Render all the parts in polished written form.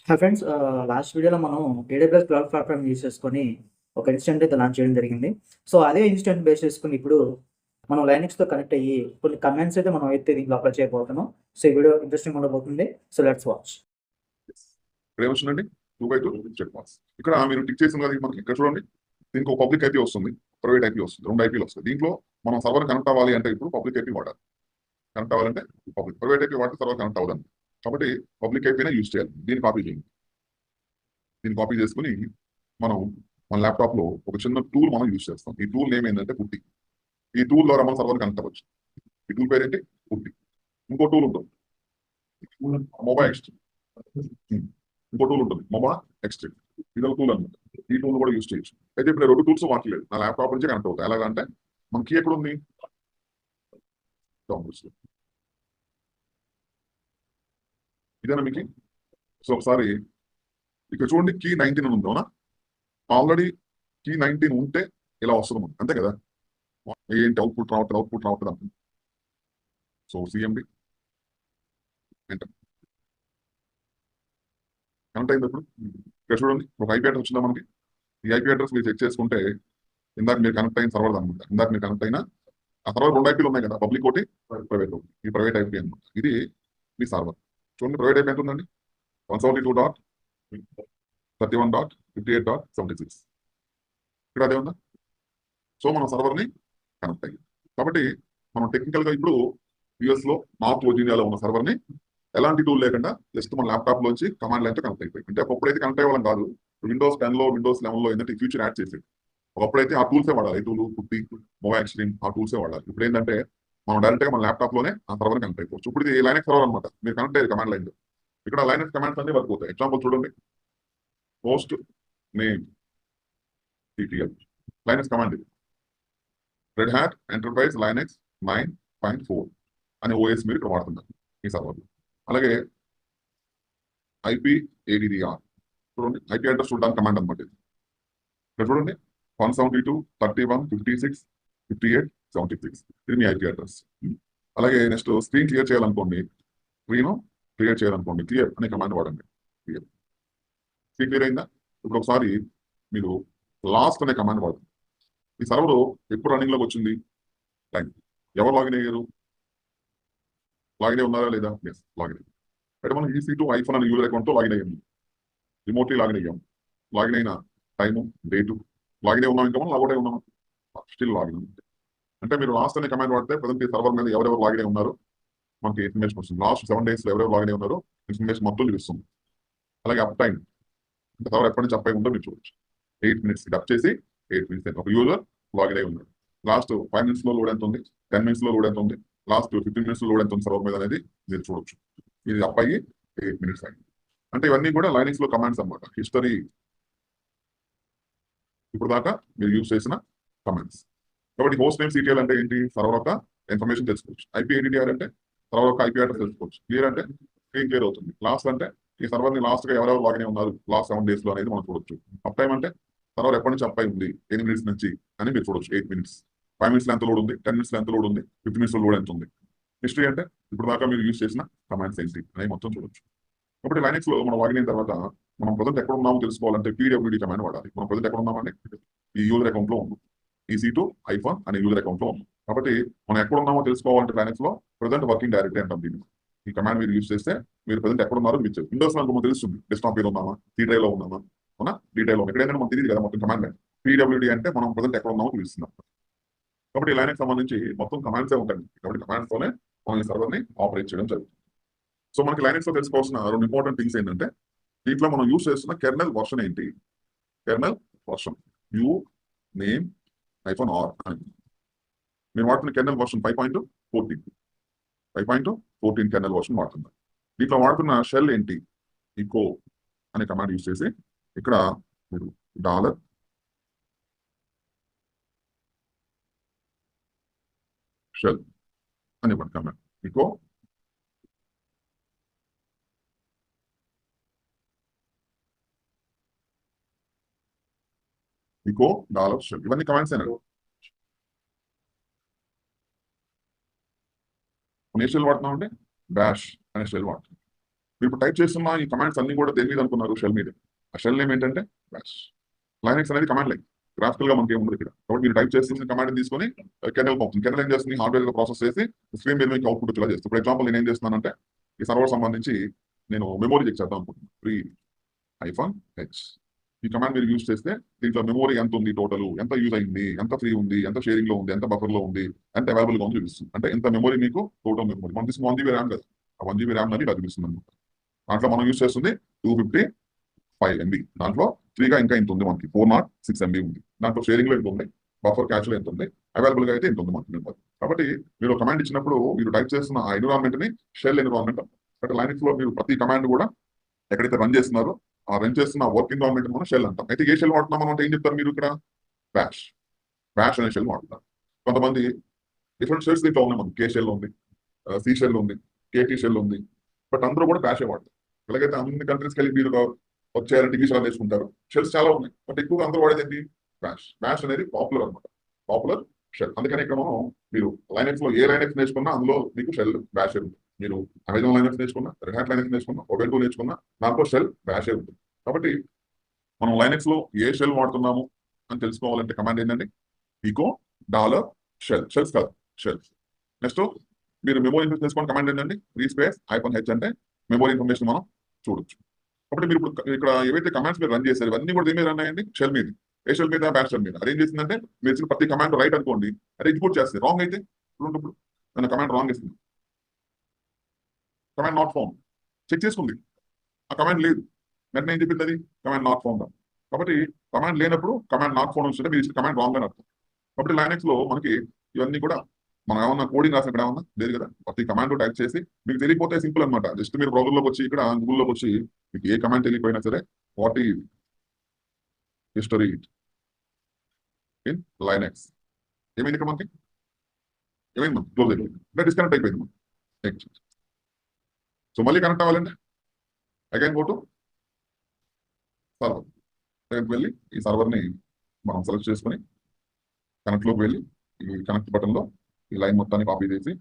Hi friends. Last వీడియోలో మనం AWS cloud platform use చేసుకొని ఒక ఇన్స్టెంట్ అయితే లాంచ్ చేయడం జరిగింది. సో, అదే ఇన్స్టెంట్ బేస్ చేసుకొని ఇప్పుడు మనం లైనక్స్‌తో కనెక్ట్ అయ్యి కొన్ని కమాండ్స్ అయితే మనం అయితే దీంట్లో అప్లై చేయబోతున్నాం. సో, ఈ వీడియో ఇంట్రెస్టింగ్‌గా ఉండబోతుంది. So, let's watch. ఇక్కడ ఏమొచ్చిందండి 2/2 చెక్ బాక్స్. ఇక్కడ మీరు టిక్ చేసిన కదా మనకి ఇక్కడ చూడండి. దీనికి ఒక పబ్లిక్ ఐపీ వస్తుంది, ప్రైవేట్ ఐపీ వస్తుంది, 2 ఐపీలు వస్తాయి. దీంట్లో మనం సర్వర్ కనెక్ట్ అవ్వాలి అంటే ఇప్పుడు పబ్లిక్ ఐపీ వాడాలి. కనెక్ట్ అవ్వాలంటే పబ్లిక్, ప్రైవేట్ ఐపీ వాడితే సర్వర్ కనెక్ట్ అవ్వదండి. కాబట్టి పబ్లిక్ ఐపీనే యూజ్ చేయాలి. దీన్ని కాపీ చేయండి. దీన్ని కాపీ చేసుకుని మనం మన ల్యాప్టాప్ లో ఒక చిన్న టూల్ మనం యూజ్ చేస్తాం. ఈ టూల్ నేమ్ ఏంటంటే పుట్టి. ఈ టూల్ ద్వారా మనం సర్వర్ కనెక్ట్ అవ్వచ్చు. ఈ టూల్ పేరు ఏంటి? పుట్టి. ఇంకో టూల్ ఉంటుంది, మొబైల్ ఎక్స్చేంజ్. ఇంకో టూల్ ఉంటుంది, మొబైల్ ఎక్స్చేంజ్. ఇదొక టూల్ అనమాట. ఈ టూల్ కూడా యూజ్ చేయొచ్చు. అయితే ఇప్పుడు నేను 2 టూల్స్ వాడలేదు, నా ల్యాప్టాప్ నుంచి కనెక్ట్ అవుతాయి. ఎలాగంటే మన కీ ఎక్కడ ఉంది? డౌన్లోడ్స్ లో. ఇదేనా మీకు? సో ఒకసారి ఇక్కడ చూడండి, కీ 19 అని ఉంది, అవునా? ఆల్రెడీ కీ 19 ఉంటే ఇలా వస్తుంది మనకి, అంతే కదా? ఏంటి అవుట్పుట్ రావట్లేదు అనుకుంది. So CMD enter. కనెక్ట్ అయింది. ఇప్పుడు ఇక్కడ చూడండి, ఒక ఐపీ అడ్రస్ వచ్చిందా మనకి? ఈ ఐపీ అడ్రస్ మీరు చెక్ చేసుకుంటే ఇందాక మీరు కనెక్ట్ అయిన సర్వర్ అనమాట. ఇందాక మీరు కనెక్ట్ అయిన ఆ తర్వాత 2 ఐపీలు ఉన్నాయి కదా, పబ్లిక్ ఒకటి, ప్రైవేట్ ఒకటి. ఈ ప్రైవేట్ ఐపీ అనమాట. ఇది మీ సర్వర్. చూడండి, ప్రైవేట్ ఐపీ ఎంత ఉందండి? 172.31.58.76. ఇక్కడ అదే ఉందా? సో మనం సర్వర్ని కనెక్ట్ అయ్యింది. కాబట్టి మనం టెక్నికల్ గా ఇప్పుడు యుఎస్ లో నార్త్ వర్జీనియాలో ఉన్న సర్వర్ని ఎలాంటి టూల్ లేకుండా జస్ట్ మన ల్యాప్టాప్ లోంచి కమాండ్ లైన్ తో కనెక్ట్ అయిపోయి, అంటే ఒకప్పుడైతే కనెక్ట్ అయ్యేవాళ్ళం కాదు. విండోస్ 10 లో, విండోస్ 11 లో ఏంటంటే ఫ్యూచర్ యాడ్ చేసేది. ఒకప్పుడైతే ఆ టూల్సే వాడాలి. ఈ టూల్, పుట్టి, మొబైల్ ఎక్స్ట్రీమ్, ఆ టూల్సే వాడాలి. ఇప్పుడు ఏంటంటే మనం డైరెక్ట్ గా మన ల్యాప్టాప్ లోనే ఆ సర్వర్ కనెక్ట్ అయిపోవచ్చు. ఇప్పుడు ఇది లైనక్స్ సర్వర్ అనమాట. మీరు కనెక్ట్ అయ్యేది కమాండ్ లైన్. ఇక్కడ లైనక్స్ కమాండ్స్ అన్ని వర్క్ అవుతాయి. ఎగ్జాంపుల్ చూడండి, host name CTL Linux command. ఇది రెడ్ హ్యాట్ ఎంటర్ప్రైజ్ లైనక్స్ 9.4 అనే ఓఎస్ మీరు ఇక్కడ వాడుతున్నారు ఈ సర్వర్. అలాగే ఐపీ ఏడిడిఆర్ చూడండి, ఐపీ అడ్రస్ చూడడానికి కమాండ్ అనమాట. ఇక్కడ చూడండి, 172.31.56.58.76 ఇది మీ ఐపీ అడ్రస్. అలాగే నెక్స్ట్ స్క్రీన్ క్లియర్ చేయాలనుకోండి, స్క్రీన్ క్లియర్ చేయాలనుకోండి, క్లియర్ అనే కమాండ్ వాడండి. క్లియర్. స్క్రీన్ క్లియర్ అయిందా? ఇప్పుడు ఒకసారి మీరు లాస్ట్ అనే కమాండ్ వాడండి. ఈ సర్వర్ ఎప్పుడు రన్నింగ్ లోకి వచ్చింది? టైం. ఎవరు లాగిన్ అయ్యారు? లాగిన్ అయి ఉన్నారా లేదా? ఎస్, లాగిన్ అయ్యారు. అయితే మనం EC2 ఐఫోన్ అనే యూజర్ అకౌంట్ తో లాగిన్ అయ్యాము. రిమోట్లీ లాగిన్ అయ్యాం. లాగిన్ అయిన టైము, డేటు, లాగిన్ అయి ఉన్నాం. ఇంకా మనం లాగౌట్ అయి ఉన్నాం, స్టిల్ లాగిన్. అంటే మీరు లాస్ట్ అనే కమాండ్ వాడితే ప్రజెంట్ ఈ సర్వర్ మీద ఎవరెవరు లాగిన్ అయి ఉన్నారు మనకి ఇన్ఫర్మేషన్ వస్తుంది. లాస్ట్ 7 days లో ఎవరెవరు లాగిన్ అయి ఉన్నారో ఇన్ఫర్మేషన్ మొత్తం చూపిస్తుంది. అలాగే అప్ టైం, అంటే సర్వర్ ఎప్పటి నుంచి అప్ అయి ఉందో మీరు చూడొచ్చు. 8 minutes అప్ చేసి 8 minutes ఒక యూజర్ లాగిన్ అయి ఉన్నాడు. లాస్ట్ 5 minutes లో లోడ్ ఎంత ఉంది, 10 minutes లో లోడ్ ఎంత ఉంది, లాస్ట్ 15 minutes లో లోడ్ ఎంత ఉంది సర్వర్ మీద అనేది మీరు చూడొచ్చు. ఇది అప్ అయ్యి 8 minutes అయింది. అంటే ఇవన్నీ కూడా లైనక్స్ లో కమాండ్స్ అనమాట. హిస్టరీ ఇప్పుడు దాకా మీరు యూజ్ చేసిన కమాండ్స్. కాబట్టి హోస్ట్ నేమ్ సిటిఎల్ అంటే ఏంటి? సర్వర్ యొక్క ఇన్ఫర్మేషన్ తెలుసుకోవచ్చు. ఐపీ ఏడిడిఆర్ అంటే సర్వర్ యొక్క ఐపీ అడ్రస్ తెలుసుకోవచ్చు. క్లియర్ అంటే స్క్రీన్ క్లియర్ అవుతుంది. లాస్ట్ అంటే ఈ సర్వర్ ని లాస్ట్ గా ఎవరెవరు లాగిన్ ఉన్నారు లాస్ట్ 7 days లో అనేది మనం చూడొచ్చు. అప్ టైం అంటే సర్వర్ ఎప్పటి నుంచి అప్ అయి ఉంది, 8 minutes నుంచి అని మీరు చూడొచ్చు. 8 minutes, 5 minutes ఎంత లోడ్ ఉంది, 10 minutes ఎంత లోడ్ ఉంది, 15 minutes లోడ్ ఎంత ఉంది. హిస్టరీ అంటే ఇప్పుడు దాకా మీరు యూజ్ చేసిన కమాండ్స్ ఏంటి అని మొత్తం చూడొచ్చు. కాబట్టి లైనక్స్ లో మనం లాగిన్ అయిన తర్వాత మనం ప్రజెంట్ ఎక్కడ ఉన్నామో తెలుసుకోవాలంటే పీడబ్ల్యూడి కమాండ్ వాడాలి. మనం ప్రజెంట్ ఎక్కడ ఉన్నామంటే ఈ యూజర్ అకౌంట్ లో ఉన్నాం. EC2 ఐఫోన్ అనే యూజర్ అకౌంట్ లో ఉన్నాం. కాబట్టి మనం ఎక్కడ ఉన్నామో తెలుసుకోవాలంటే లైనక్స్ లో ప్రజెంట్ వర్కింగ్ డైరెక్టరీ అంటాం దీన్ని. ఈ కమాండ్ మీరు యూజ్ చేస్తే మీరు ప్రజెంట్ ఎక్కడ ఉన్నారో మీకు విండోస్ లో మనకు తెలుస్తుంది. డెస్క్టాప్ మీద ఉన్నామా, సి డ్రైవ్ లో ఉన్నామా, అవునా, డీటెయిల్ లో ఇక్కడ మనకు తెలియదు కదా మొత్తం కమాండ్ లైన్. పీడబ్ల్యూడి అంటే మనం ప్రజెంట్ ఎక్కడ ఉన్నామో తెలుస్తున్నాం. కాబట్టి లైనక్స్ సంబంధించి మొత్తం కమాండ్సే ఉంటాయి. కాబట్టి కమాండ్స్ తోనే మనం ఈ సర్వర్ ని ఆపరేట్ చేయడం జరుగుతుంది. సో మనకి లైనక్స్ లో తెలుసుకోవాల్సిన 2 ఇంపార్టెంట్ థింగ్స్ ఏంటంటే, దీంట్లో మనం యూజ్ చేస్తున్న కెర్నల్ వర్షన్ ఏంటి? Kernel version U name hyphen R అని. నేను వాడుతున్న కెర్నల్ వర్షన్ 5.14 కెర్నల్ వర్షన్ వాడుతున్నాను. దీంట్లో వాడుతున్న షెల్ ఏంటి? ఈకో అనే కమాండ్ యూజ్ చేసి ఇక్కడ మీరు డాలర్ షెల్ అని command echo echo dollar shell, ఇవన్నీ కమాండ్స్ అయినా. మనం ఏ షెల్ వాడుతున్నాం అంటే డాష్ అనే షెల్ వాడుతున్నాం. మీరు ఇప్పుడు టైప్ చేస్తున్న ఈ కమాండ్స్ అన్ని కూడా దేని మీద అనుకున్నారు? షెల్ మీద. ఆ షెల్ నేమ్ ఏంటంటే బ్యాష్. లైనక్స్ అనేది కమాండ్ లైన్. గ్రాఫికల్ గా మనకి ఏముంది ఇక్కడ. కాబట్టి మీరు టైప్ చేస్తున్న కమాండ్ తీసుకొని కెర్నల్ పంపుతుంది. కెర్నల్ ఏం చేస్తుంది? హార్డ్వేర్ లో ప్రాసెస్ చేసి స్క్రీన్ మీద మీకు అవుట్పుట్ వచ్చేలా చేస్తుంది. ఫర్ ఎగ్జాంపుల్ నేను ఏం చేస్తున్నానంటే ఈ సర్వర్ సంబంధించి నేను మెమోరీ చెక్ చేద్దాం అనుకుంటున్నాను. ఫ్రీ -h ఈ కమాండ్ మీరు యూజ్ చేస్తే దీంట్లో మెమోరీ ఎంత ఉంది, టోటల్ ఎంత యూజ్ అయింది, ఎంత ఫ్రీ ఉంది, ఎంత షేరింగ్ లో ఉంది, ఎంత బఫర్ లో ఉంది, ఎంత అవైలబుల్ గా ఉంది చూపిస్తుంది. అంటే ఎంత మెమోరీ మీకు టోటల్ మెమోరీ. మనం తీసుకున్న 1 GB ర్యామ్ కదా, ఆ 1 GB ర్యామ్ అని ఇలా చూపిస్తుంది అనమాట. దాంట్లో మనం యూజ్ చేస్తుంది 255 MB. దాంట్లో ఫ్రీగా ఇంకా ఎంత ఉంది మనకి 406 MB ఉంది. దాంట్లో షేరింగ్ లో ఎంత ఉంది, బఫర్ క్యాచ్ లో ఎంత ఉంది, అవైలబుల్ గా అయితే ఎంత ఉంది మనకి మెమోరీ. కాబట్టి మీరు కమాండ్ ఇచ్చినప్పుడు మీరు టైప్ చేస్తున్న ఆ ఎన్విరాన్మెంట్ ని షెల్ ఎన్విరాన్మెంట్ అంటారు. అంటే లైనక్స్ లో మీరు ప్రతి కమాండ్ కూడా ఎక్కడైతే రన్ చేస్తున్నారో ఆ రన్ చేస్తున్న వర్క్ ఎన్విరాన్మెంట్ మనం షెల్ అంటాం. అయితే ఏ షెల్ వాడుతున్నాం మనం అంటే ఏం చెప్తారు మీరు ఇక్కడ? బ్యాష్. బ్యాష్ అనే షెల్ వాడుతున్నారు. కొంతమంది డిఫరెంట్ షెల్స్ దీంట్లో ఉన్నాయి. మనకి కే షెల్ ఉంది, సి షెల్ ఉంది, కేటీ షెల్ ఉంది. బట్ అందరూ కూడా బ్యాషే వాడతారు. ఎలాగైతే అన్ని కంట్రీస్కి వెళ్ళి మీరు వచ్చేయాలంటే ఇంగ్లీష్ అలా నేర్చుకుంటారు. షెల్స్ చాలా ఉన్నాయి, బట్ ఎక్కువగా అందరూ వాడేది ఏంటి? బ్యాష్. బ్యాష్ అనేది పాపులర్ అనమాట, పాపులర్ షెల్. అందుకని ఇక్కడ మనం మీరు లైనక్స్ లో ఏ లైనక్స్ నేర్చుకున్నా అందులో మీకు షెల్ బ్యాష్ ఉంటుంది. మీరు అమెజాన్ లైనక్స్ నేర్చుకున్నా, రెడ్ హ్యాట్ లైనక్స్ నేర్చుకున్నా, ఒబెంటూ నేర్చుకున్నా, దాంట్లో షెల్ బ్యాషే ఉంటుంది. కాబట్టి మనం లైనక్స్ లో ఏ షెల్ వాడుతున్నాము అని తెలుసుకోవాలంటే కమాండ్ ఏంటంటే ఈకో $షెల్. షెల్స్ కాదు, షెల్స్. నెక్స్ట్ మీరు మెమోరీ ఇన్ఫర్మేషన్ తెలుసుకోండి. కమాండ్ ఏంటంటే -h అంటే మెమోరీ ఇన్ఫర్మేషన్ మనం చూడొచ్చు. కాబట్టి మీరు ఇప్పుడు ఇక్కడ ఏవైతే కమాండ్స్ మీరు రన్ చేశారు ఇవన్నీ కూడా దేని మీద రన్ అయ్యండి? షెల్ మీద. ఏ షెల్ మీద? బ్యాష్ షెల్ మీద. అదేం చేసిందంటే మీరు ఇచ్చిన ప్రతి కమాండ్ రైట్ అనుకోండి, అది ఎగ్జిక్యూట్ చేస్తుంది. రాంగ్ అయితే ఇప్పుడు నన్ను కమాండ్ రాంగ్ ఇస్తుంది, కమాండ్ నాట్ ఫౌండ్ చెక్ చేసుకుంది, ఆ కమాండ్ లేదు, వెంటనే ఏం చెప్పింది అది? Command not found. కాబట్టి కమాండ్ లేనప్పుడు కమాండ్ నాట్ ఫౌండ్ వస్తుంటే మీరు ఇచ్చిన కమాండ్ రాంగ్ అని అర్థం. కాబట్టి లైనక్స్ లో మనకి ఇవన్నీ కూడా మనం ఏమన్నా కోడింగ్ రాసిన ఇక్కడ ఏమన్నా లేదు కదా. ప్రతి కమాండ్ టైప్ చేసి మీకు తెలియకపోతే సింపుల్ అనమాట. జస్ట్ మీరు బ్రౌజర్లోకి వచ్చి ఇక్కడ గూగుల్లోకి వచ్చి మీకు ఏ కమాండ్ తెలియకపోయినా సరే what is history in Linux ఏమైంది ఇక్కడ మనకి? ఏమైంది మనకి? క్లోజ్ అయిపోయింది, అంటే డిస్కనెక్ట్ అయిపోయింది మనకి. సో మళ్ళీ కనెక్ట్ అవ్వాలంటే అగైన్ గో టు సర్వర్. దగ్గరికి వెళ్ళి ఈ సర్వర్ని మనం సెలెక్ట్ చేసుకొని కనెక్ట్ లోకి వెళ్ళి ఈ కనెక్ట్ బటన్ లో ఈ లైన్ మొత్తాన్ని కాపీ చేసి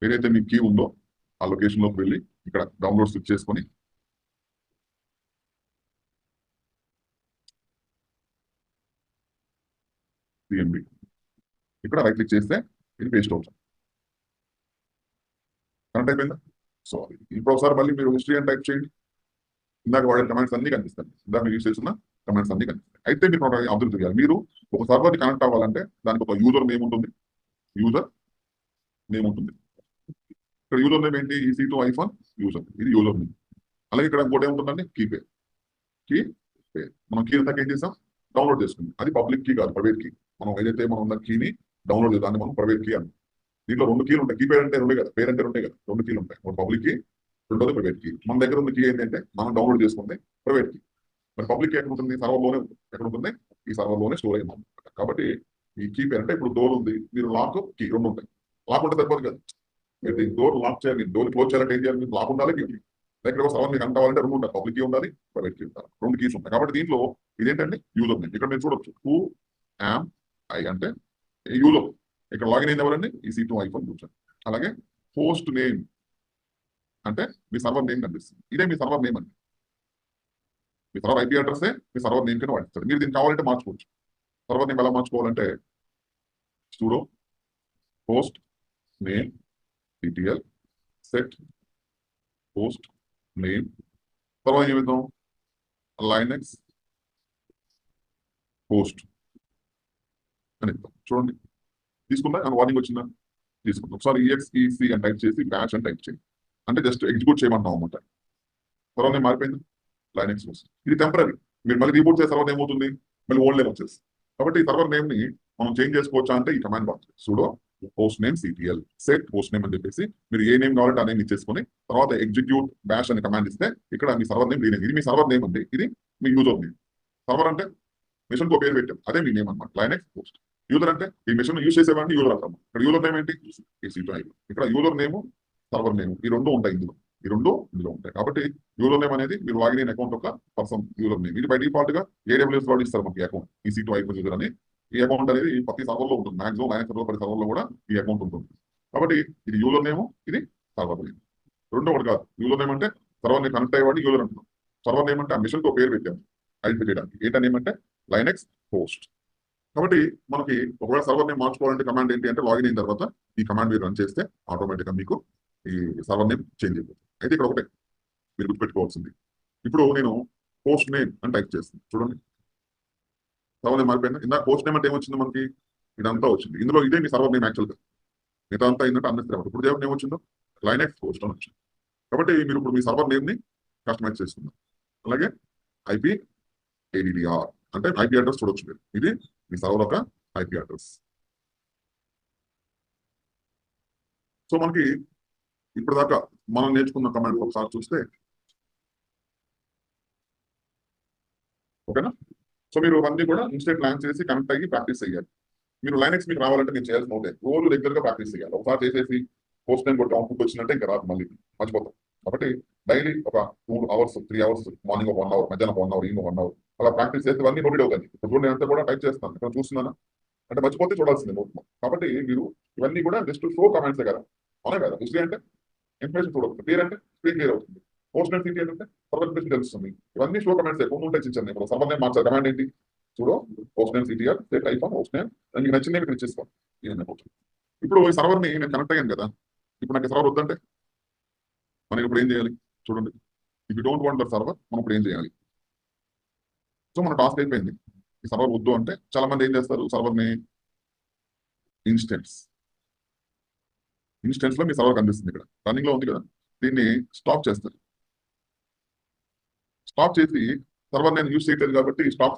ఏదైతే మీ కీ ఉందో ఆ లొకేషన్ లోకి వెళ్ళి ఇక్కడ డౌన్లోడ్ స్విచ్ చేసుకొని సిఎండి ఇక్కడ రైట్ క్లిక్ చేస్తే ఇది పేస్ట్ అవుతుంది. కనెక్ట్ అయిపోయిందా? సో ఇప్పుడు ఒకసారి మళ్ళీ మీరు హిస్టరీ అని టైప్ చేయండి. ఇందాక వాడే కమాండ్స్ అన్ని కనిపిస్తాయి, ఇందాక యూజ్ చేస్తున్న కమాండ్స్ అన్ని కనిపిస్తాయి. అయితే మీరు అబ్జర్వ్ చేయాలి, మీరు ఒక సర్వర్కి కనెక్ట్ అవ్వాలంటే దానికి ఒక యూజర్ నేమ్ ఉంటుంది, యూజర్ నేమ్ ఉంటుంది. ఇక్కడ యూజర్ నేమ్ ఏంటి? EC2 iPhone యూజర్, ఇది యూజర్ నేమ్. అలాగే ఇక్కడ ఇంకోటి ఏముంటుందండి? కీ పేర్. కీ పేర్ మనం కీ అంతా ఏం చేసాం? డౌన్లోడ్ చేసుకుంది. అది పబ్లిక్ కీ కాదు, ప్రైవేట్ కీ. మనం ఏదైతే మనం ఉన్న కీని డౌన్లోడ్ చేద్దాన్ని మనం ప్రైవేట్ కీ అంటాం. దీంట్లో 2 కీలు ఉంటాయి. కీ పేర్ అంటే 2 కదా, పేర్ అంటే 2 కదా, 2 కీలు ఉంటాయి. ఒక పబ్లిక్ కీ, రెండోది ప్రైవేట్ కీ. మన దగ్గర ఉన్న కీ ఏంటంటే మనం డౌన్లోడ్ చేసుకుంది ప్రైవేట్ కీ. మరి పబ్లిక్ కీ ఎక్కడ ఉంటుంది? సర్వర్లోనే ఉంటుంది. ఎక్కడ ఉంటుంది? ఈ సర్వర్లోనే స్టోర్ అయింది. కాబట్టి ఈ కీ పేర్ అంటే ఇప్పుడు డోర్ ఉంది, మీరు లాక్ కీ 2 ఉంటాయి. లాక్ ఉంటే సరిపోదు కదా, మీరు డోర్ లాక్ చేయాలి, డోర్ క్లోజ్ చేయాలంటే ఏం చేయాలి? మీకు లాక్ ఉండాలి, కీ. దగ్గర సర్వర్ మీకు అంటావాలంటే 2 ఉంటాయి, పబ్లిక్ కీ ఉండాలి, ప్రైవేట్ కీ ఉండాలి. 2 కీస్ ఉంటాయి. కాబట్టి దీంట్లో ఇదేంటంటే యూజర్ నేమ్. ఇక్కడ మీరు చూడొచ్చు హూ యామ్ ఐ అంటే యూజర్. ఇక్కడ లాగిన్ అయింది ఎవరండి? EC2 iPhone user. అలాగే హోస్ట్ నేమ్ అంటే మీ సర్వర్ నేమ్ కనిపిస్తుంది. ఇదే మీ సర్వర్ నేమ్ అండి. మీ సర్వర్ IP అడ్రస్ మీ సర్వర్ నేమ్ కింద వాడిస్తారు. మీరు దీన్ని కావాలంటే మార్చుకోవచ్చు. సర్వర్ నేమ్ ఎలా మార్చుకోవాలంటే sudo host name CTL set host name తర్వాత ఏం చేద్దాం? లైనక్స్ హోస్ట్ అని ఇద్దాం. చూడండి తీసుకుందా? అని వార్నింగ్ వచ్చిందా? తీసుకుందాం. ఒకసారి EXEC అని టైప్ చేసి బ్యాష్ అని టైప్ చేయండి. అంటే జస్ట్ ఎగ్జిక్యూట్ చేయమంటాం అనమాట. సర్వర్ నేమ్ మారిపోయింది, లైనక్స్ హోస్ట్. ఇది టెంపరీ. మీరు మళ్ళీ రీబూట్ చేసే సర్వర్ నేమ్ అవుతుంది, మళ్ళీ ఓల్డ్ నేమ్ వచ్చేసి. కాబట్టి ఈ సర్వర్ నేమ్ ని మనం చేంజ్ చేసుకోవచ్చా అంటే ఈ కమాండ్ వాడుతుంది. sudo host name CTL set host name అని చెప్పేసి మీరు ఏ నేమ్ కావాలంటే ఆ నేమ్ ఇచ్చేసుకొని తర్వాత ఎగ్జిక్యూట్ బ్యాష్ అనే కమాండ్ ఇస్తే ఇక్కడ మీ సర్వర్ నేమ్ రీనేమ్. ఇది మీ సర్వర్ నేమ్ అండి, ఇది మీ యూజర్ నేమ్. సర్వర్ అంటే మిషన్ కో పేరు పెట్టాం, అదే మీ నేమ్ అనమాట, లైనక్స్ హోస్ట్. యూజర్ అంటే ఈ మిషన్ యూజ్ చేసేవాడిని యూజర్ అంటాం. ఇక్కడ యూజర్ నేమ్ ఏంటి? EC2 iPhone. ఇక్కడ యూజర్ నేమ్, సర్వర్ నేమ్, ఈ 2 ఉంటాయి ఇందులో. ఈ 2 ఇందులో ఉంటాయి. కాబట్టి యూజర్ నేమ్ అనేది మీరు లాగిన్ అయిన అకౌంట్ ఒక పర్సన్ యూజర్ నేమ్. ఇది బై డిఫాల్ట్ గా AWS వాళ్ళు ఇస్తారు మనకి అకౌంట్, EC2 iPhone యూజర్ అని. ఈ అకౌంట్ అనేది ప్రతి సర్వర్ లో ఉంటుంది. మాక్సిమం లైనక్స్ సర్వర్ ప్రతి సర్వర్ లో కూడా ఈ అకౌంట్ ఉంటుంది. కాబట్టి ఇది యూజర్ నేమ్, ఇది సర్వర్ నేమ్. రెండో ఒకటి కాదు. యూజర్ నేమ్ అంటే సర్వర్ నేమ్ కనెక్ట్ అయ్యేవాడు యూజర్ అంటున్నాం. సర్వర్ నేమ్ అంటే ఆ మిషన్ తో పేరు పెట్టాము ఐడెంటిఫై చేయడానికి. ఏంటని ఏమంటే లైనెక్స్ హోస్ట్. కాబట్టి మనకి ఒకవేళ సర్వర్ నేమ్ మార్చుకోవాలంటే కమాండ్ ఏంటి అంటే లాగిన్ అయిన తర్వాత ఈ కమాండ్ మీరు రన్ చేస్తే ఆటోమేటిక్ గా మీకు ఈ సర్వర్ నేమ్ చేంజ్ అయిపోతుంది. అయితే ఇక్కడ ఒకటే మీరు గుర్తుపెట్టుకోవాల్సింది, ఇప్పుడు నేను పోస్ట్ నేమ్ అని టైప్ చేస్తాను. చూడండి, సర్వర్ నేమ్ మారిపోయింది. ఇందాక పోస్ట్ నేమ్ అంటే ఏమొచ్చింది మనకి, ఇదంతా వచ్చింది. ఇందులో ఇదే మీ సర్వర్ నేమ్ యాక్చువల్గా. మిగతా అంతా ఏంటంటే అన్నిస్తారు. ఇప్పుడు దేవుడు నేమ్ వచ్చిందో లైనెక్స్ పోస్ట్ అని వచ్చింది. కాబట్టి మీరు ఇప్పుడు మీ సర్వర్ నేమ్ ని కస్టమైజ్ చేసుకున్నారు. అలాగే ఐపీ ఏడిడిఆర్ అంటే ఐపీ అడ్రస్ చూడొచ్చు మీరు. ఇది మీ సర్వర్ ఒక ఐపీ అడ్రస్. సో మనకి ఇప్పటిదాకా మనం నేర్చుకున్న కమాండ్ ఒకసారి చూస్తే ఓకేనా. సో మీరు అన్ని కూడా ఇన్స్టెంట్ లాంచ్ చేసి కనెక్ట్ అయ్యి ప్రాక్టీస్ చేయాలి. మీరు లైనెక్స్ మీకు రావాలంటే మీరు చేయాల్సిన ఒకటే, రోజు రెగ్యులర్ గా ప్రాక్టీస్ చేయాలి. ఒకసారి చేసేసి పోస్ట్ టైం కొట్టి అవుట్పుట్ వచ్చినట్టే ఇంకా రాదు, మళ్ళీ మర్చిపోతాం. కాబట్టి డైలీ ఒక 2 hours 3 hours, మార్నింగ్ 1 hour, మధ్యాహ్నం 1 hour, ఈవినింగ్ 1 hour అలా ప్రాక్టీస్ చేస్తే ఇవన్నీ నోటెడ్ అవుతాయి. ఇప్పుడు నేను అంతా కూడా టైప్ చేస్తాను, ఇక్కడ చూస్తున్నాను అంటే మర్చిపోతే చూడాల్సిందే నోట్. కాబట్టి మీరు ఇవన్నీ కూడా జస్ట్ షో కమాండ్సే కదా, అవునా కదా. హిస్టరీ అంటే ఇన్ఫర్మేషన్ చూడవచ్చు, క్లియర్ అంటే స్క్రీన్ క్లియర్ అవుతుంది, పోస్ట్ నేమ్ సిటీ అంటే సర్వర్ ఇన్ఫర్మేషన్ తెలుస్తుంది. ఇవన్నీ షో కమాండ్స్ ఎక్కువ ఉంటాయి. ఇచ్చాను ఇప్పుడు సర్వర్ నేమ్ మార్చాలి, కమాండ్ ఏంటి చూడో host name CTL set hyphen host name, మీకు నచ్చింది మీకు ఇచ్చేస్తాను. ఇప్పుడు ఈ సర్వర్ ని నేను కనెక్ట్ అయ్యాను కదా, ఇప్పుడు నాకు సర్వర్ వద్దంటే మనం ఇప్పుడు ఏం చేయాలి చూడండి. If you don't want that server, మనం ఇప్పుడు ఏం చేయాలి. సో మన టాస్క్ అయిపోయింది. ఈ సర్వర్ వద్దు అంటే చాలా మంది ఏం చేస్తారు, సర్వర్ ని ఇన్స్టెన్స్ లో మీ సర్వర్ కనిపిస్తుంది, ఇక్కడ రన్నింగ్ లో ఉంది కదా, దీన్ని స్టాప్ చేస్తారు. స్టాప్ చేసి సర్వర్ నేను యూజ్ చేయట్లేదు కాబట్టి స్టాప్